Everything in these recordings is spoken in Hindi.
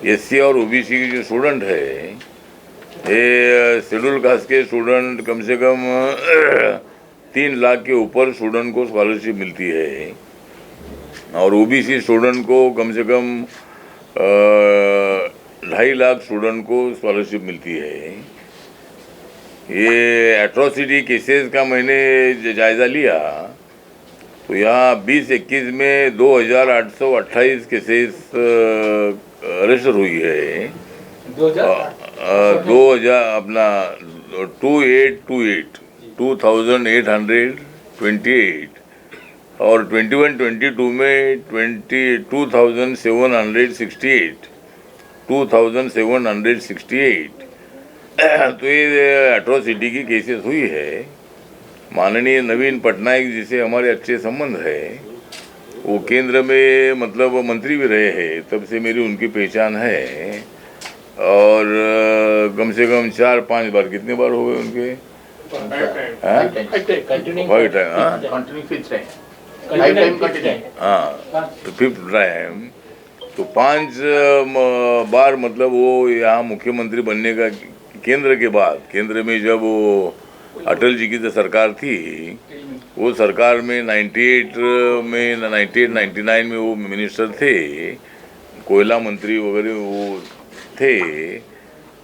एससी और ओबीसी के जो स्टूडेंट है, ये शेड्यूल कास्ट के स्टूडेंट कम से कम 3 लाख के ऊपर स्टूडेंट को स्कॉलरशिप मिलती है और ओबीसी स्टूडेंट को कम से कम 2.5 लाख स्टूडेंट को स्कॉलरशिप मिलती है। ये एट्रोसिटी केसेस का मैंने जायज़ा लिया तो यहाँ 2021 में 2828 केसेस रजिस्टर हुई है। 2000 अपना 2828 और 21-22 में 2768 तो ये एट्रोसिटी की केसेस हुई है। माननीय नवीन पटनायक जी से हमारे अच्छे संबंध है, वो केंद्र में मतलब मंत्री भी रहे हैं, तब से मेरी उनकी पहचान है और कम से कम 4-5 बार, कितने बार हो गए उनके? फिफ्थ टाइम तो 5 बार मतलब वो यहाँ मुख्यमंत्री बनने का केंद्र के बाद, केंद्र में जब वो अटल जी की जो सरकार थी, वो सरकार में 98-99 में वो मिनिस्टर थे, कोयला मंत्री वगैरह वो थे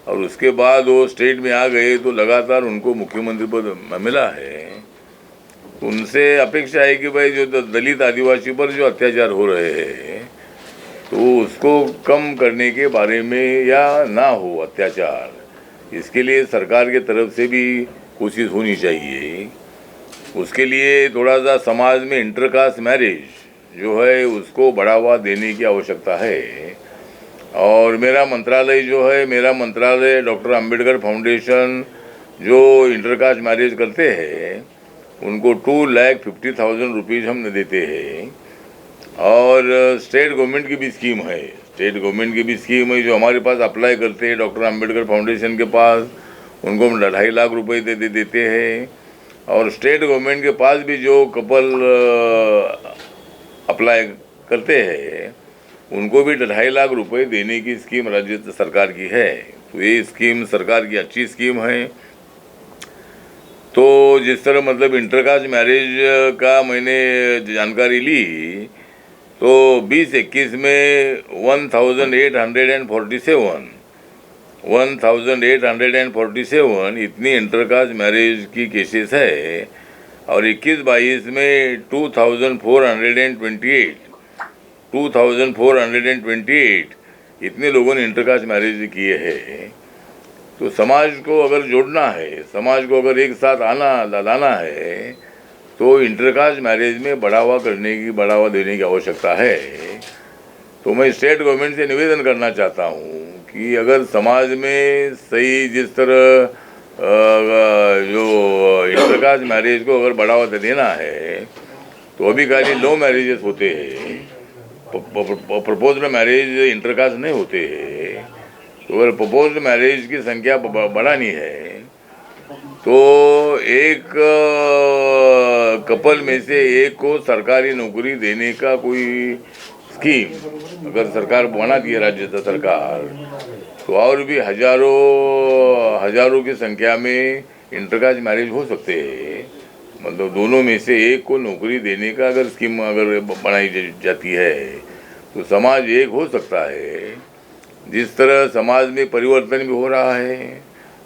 और उसके बाद वो स्टेट में आ गए तो लगातार उनको मुख्यमंत्री पद मिला है। उनसे अपेक्षा है कि भाई जो दलित आदिवासी पर जो अत्याचार हो रहे हैं तो उसको कम करने के बारे में या ना हो अत्याचार, इसके लिए सरकार के तरफ से भी कोशिश होनी चाहिए। उसके लिए थोड़ा सा समाज में इंटरकास्ट मैरिज जो है उसको बढ़ावा देने की आवश्यकता है और मेरा मंत्रालय डॉक्टर अंबेडकर फाउंडेशन जो इंटरकास्ट मैरिज करते हैं उनको 2,50,000 रुपीज़ हम देते हैं और स्टेट गवर्नमेंट की भी स्कीम है, जो हमारे पास अप्लाई करते हैं डॉक्टर अंबेडकर फाउंडेशन के पास, उनको हम 2.5 लाख रुपए देते हैं और स्टेट गवर्नमेंट के पास भी जो कपल अप्लाई करते हैं उनको भी 2.5 लाख रुपए देने की स्कीम राज्य सरकार की है। तो ये स्कीम सरकार की अच्छी स्कीम है। तो जिस तरह मतलब इंटरकास्ट मैरिज का मैंने जानकारी ली तो 2021 में 1847 इतनी इंटरकास्ट मैरिज की केसेस है और 21-22 में 2428 इतने लोगों ने इंटरकास्ट मैरिज किए हैं। तो समाज को अगर जोड़ना है, समाज को अगर एक साथ लाना है तो इंटरकास्ट मैरिज में बढ़ावा देने की आवश्यकता है। तो मैं स्टेट गवर्नमेंट से निवेदन करना चाहता हूँ कि अगर समाज में सही जिस तरह जो इंटरकास्ट मैरिज को अगर बढ़ावा देना है तो अभी खाली लो मैरिजेस होते हैं, प्रपोज्ड मैरिज इंटरकास्ट नहीं होते हैं। तो अगर प्रपोज्ड मैरिज की संख्या बढ़ानी है तो एक कपल में से एक को सरकारी नौकरी देने का कोई स्कीम अगर सरकार बनाती है, राज्य सरकार, तो और भी हजारों की संख्या में इंटरकास्ट मैरिज हो सकते हैं। मतलब दोनों में से एक को नौकरी देने का अगर स्कीम अगर बनाई जाती है तो समाज एक हो सकता है। जिस तरह समाज में परिवर्तन भी हो रहा है,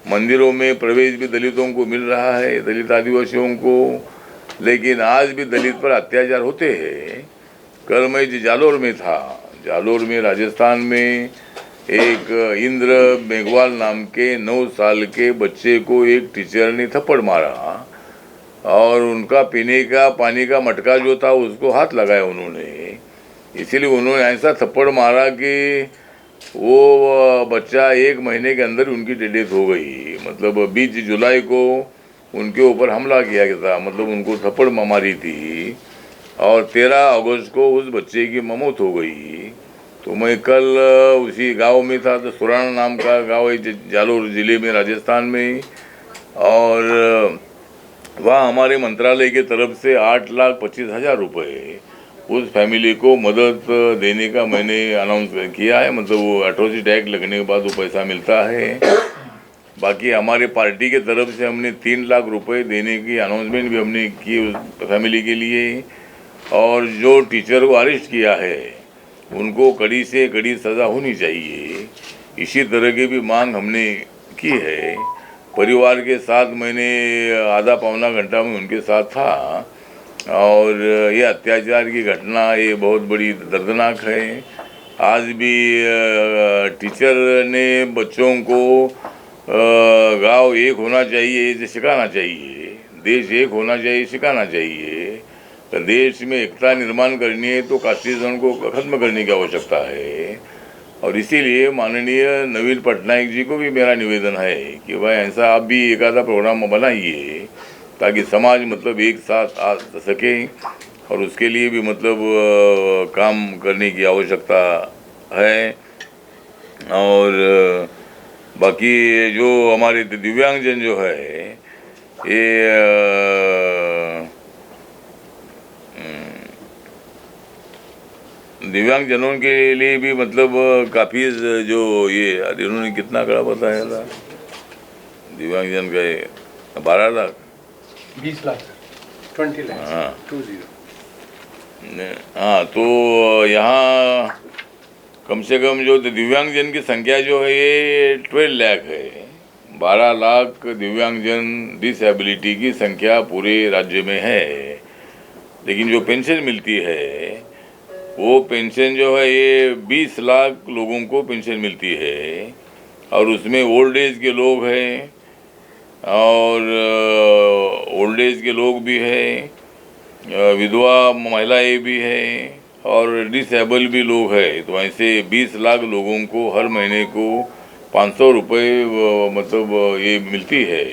मंदिरों में प्रवेश भी दलितों को मिल रहा है, दलित आदिवासियों को, लेकिन आज भी दलित पर अत्याचार होते हैं। कल मैं जालोर में था, जालोर में राजस्थान में एक इंद्र मेघवाल नाम के 9 साल के बच्चे को एक टीचर ने थप्पड़ मारा और उनका पीने का पानी का मटका जो था उसको हाथ लगाया उन्होंने, इसीलिए उन्होंने ऐसा थप्पड़ मारा कि वो बच्चा 1 महीने के अंदर उनकी डेथ हो गई। मतलब 20 जुलाई को उनके ऊपर हमला किया गया था, मतलब उनको थप्पड़ मारी थी और 13 अगस्त को उस बच्चे की मौत हो गई। तो मैं कल उसी गांव में था, तो सुराना नाम का गांव है जालोर ज़िले में राजस्थान में, और वहाँ हमारे मंत्रालय के तरफ से 8,25,000 रुपये उस फैमिली को मदद देने का मैंने अनाउंस किया है। मतलब वो एट्रोसिटी एक्ट लगने के बाद वो पैसा मिलता है। बाकी हमारे पार्टी के तरफ से हमने 3 लाख रुपए देने की अनाउंसमेंट भी हमने की उस फैमिली के लिए। और जो टीचर को अरेस्ट किया है उनको कड़ी से कड़ी सज़ा होनी चाहिए, इसी तरह की भी मांग हमने की है। परिवार के साथ मैंने आधा पौना घंटा में उनके साथ था और ये अत्याचार की घटना ये बहुत बड़ी दर्दनाक है। आज भी टीचर ने बच्चों को गांव एक होना चाहिए इसे सिखाना चाहिए, देश एक होना चाहिए सिखाना चाहिए। तो देश में एकता निर्माण करनी है तो कास्टिज्म को खत्म करने की आवश्यकता है। और इसीलिए माननीय नवीन पटनायक जी को भी मेरा निवेदन है कि भाई ऐसा आप भी एक आधा प्रोग्राम बनाइए ताकि समाज मतलब एक साथ आ सके और उसके लिए भी मतलब काम करने की आवश्यकता है। और बाकी जो हमारे दिव्यांगजन जो है ये दिव्यांगजनों के लिए भी मतलब काफ़ी जो ये इन्होंने कितना कड़ा बताया था दिव्यांगजन का 12 लाख 20 लाख 20 लाख हाँ 20। हाँ, तो यहाँ कम से कम जो दिव्यांगजन की संख्या जो है ये 12 लाख है। 12 लाख दिव्यांगजन डिसेबिलिटी की संख्या पूरे राज्य में है। लेकिन जो पेंशन मिलती है वो पेंशन जो है ये 20 लाख लोगों को पेंशन मिलती है और उसमें ओल्ड एज के लोग हैं और ओल्ड एज के लोग भी हैं, विधवा महिलाएं भी हैं और डिसेबल भी लोग हैं। तो ऐसे 20 लाख लोगों को हर महीने को 500 रुपये मतलब ये मिलती है।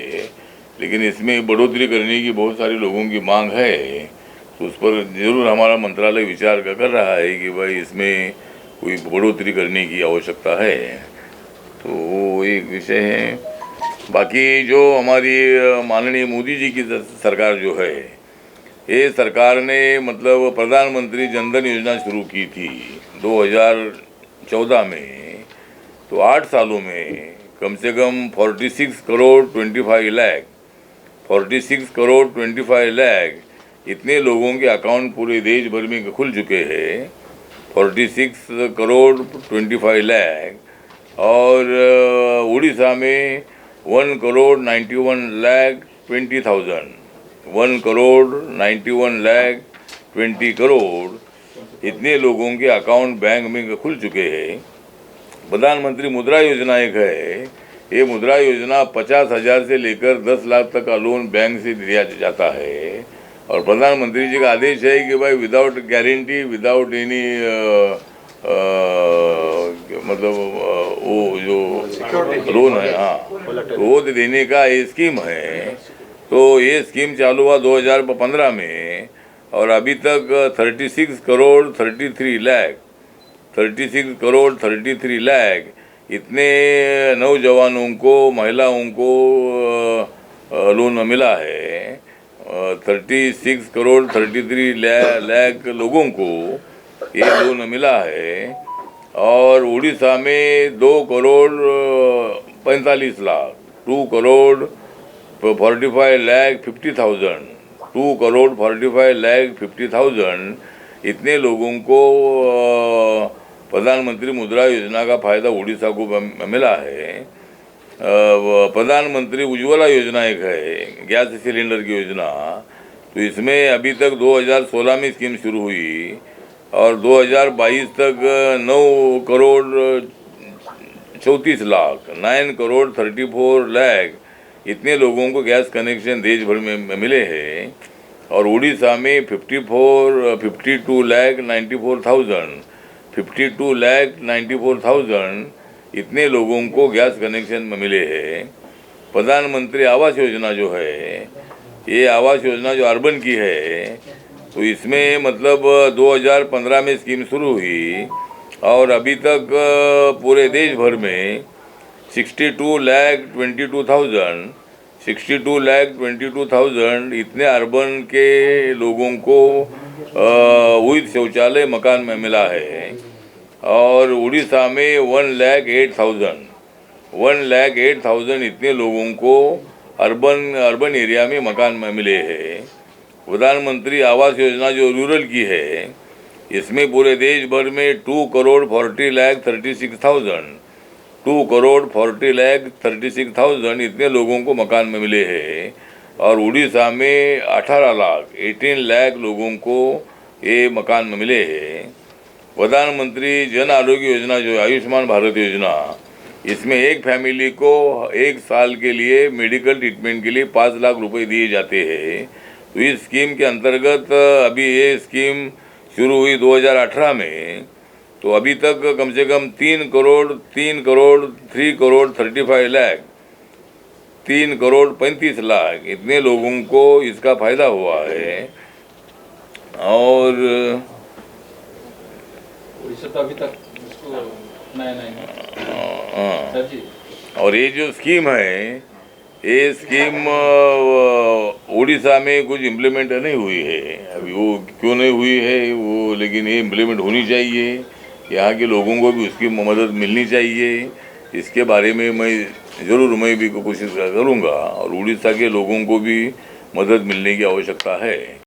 लेकिन इसमें बढ़ोतरी करने की बहुत सारे लोगों की मांग है, तो उस पर ज़रूर हमारा मंत्रालय विचार कर रहा है कि भाई इसमें कोई बढ़ोतरी करने की आवश्यकता है। तो वो एक विषय है। बाकी जो हमारी माननीय मोदी जी की सरकार जो है ये सरकार ने मतलब प्रधानमंत्री जनधन योजना शुरू की थी 2014 में। तो 8 सालों में कम से कम 46 करोड़ 25 लाख 46 करोड़ 25 लाख इतने लोगों के अकाउंट पूरे देश भर में खुल चुके हैं। 46 करोड़ 25 लाख और उड़ीसा में 1 करोड़ 91 लाख 20,000 1 करोड़ 91 लाख 20 करोड़ इतने लोगों के अकाउंट बैंक में खुल चुके हैं। प्रधानमंत्री मुद्रा योजना एक है। ये मुद्रा योजना 50,000 से लेकर 10 लाख तक का लोन बैंक से दिया जाता है और प्रधानमंत्री जी का आदेश है कि भाई विदाउट गारंटी विदाउट एनी मतलब वो जो लोन है हाँ वो देने का ये स्कीम है। तो ये स्कीम चालू हुआ 2015 में और अभी तक 36 करोड़ 33 लाख इतने नौजवानों को महिलाओं को लोन मिला है। 36 करोड़ 33 लाख लोगों को ये लोन मिला है। और उड़ीसा में 2 करोड़ 45 लाख 2 करोड़ 45 लाख 50,000 2 करोड़ 45 लाख 50,000 इतने लोगों को प्रधानमंत्री मुद्रा योजना का फ़ायदा उड़ीसा को मिला है। प्रधानमंत्री उज्ज्वला योजना एक है, गैस सिलेंडर की योजना। तो इसमें अभी तक 2016 में स्कीम शुरू हुई और 2022 तक 9 करोड़ 34 लाख 9 करोड़ 34 लाख इतने लोगों को गैस कनेक्शन देश भर में मिले हैं। और उड़ीसा में 52 लाख 94,000 इतने लोगों को गैस कनेक्शन में मिले हैं। प्रधानमंत्री आवास योजना जो है ये आवास योजना जो अर्बन की है तो इसमें मतलब 2015 में स्कीम शुरू हुई और अभी तक पूरे देश भर में 62 लाख 22,000 इतने अर्बन के लोगों को विद शौचालय मकान में मिला है। और उड़ीसा में 1,08,000 इतने लोगों को अर्बन एरिया में मकान में मिले हैं। प्रधानमंत्री आवास योजना जो रूरल की है, इसमें पूरे देश भर में 2,40,36,000 इतने लोगों को मकान में मिले हैं। और उड़ीसा में 18 लाख लोगों को ये मकान में मिले हैं। प्रधानमंत्री जन आरोग्य योजना जो आयुष्मान भारत योजना, इसमें एक फैमिली को 1 साल के लिए मेडिकल ट्रीटमेंट के लिए 5 लाख रुपए दिए जाते हैं। तो इस स्कीम के अंतर्गत अभी ये स्कीम शुरू हुई 2018 में, तो अभी तक कम से कम 3 करोड़ 35 लाख 3 करोड़ 35 लाख इतने लोगों को इसका फायदा हुआ है। और उड़ीसा तो अभी तक उसको नया सर जी। और ये जो स्कीम है, ये स्कीम उड़ीसा में कुछ इम्प्लीमेंट नहीं हुई है अभी। वो क्यों नहीं हुई है वो, लेकिन ये इम्प्लीमेंट होनी चाहिए। यहाँ के लोगों को भी उसकी मदद मिलनी चाहिए। इसके बारे में मैं भी कोशिश करूँगा और उड़ीसा के लोगों को भी मदद मिलने की आवश्यकता है।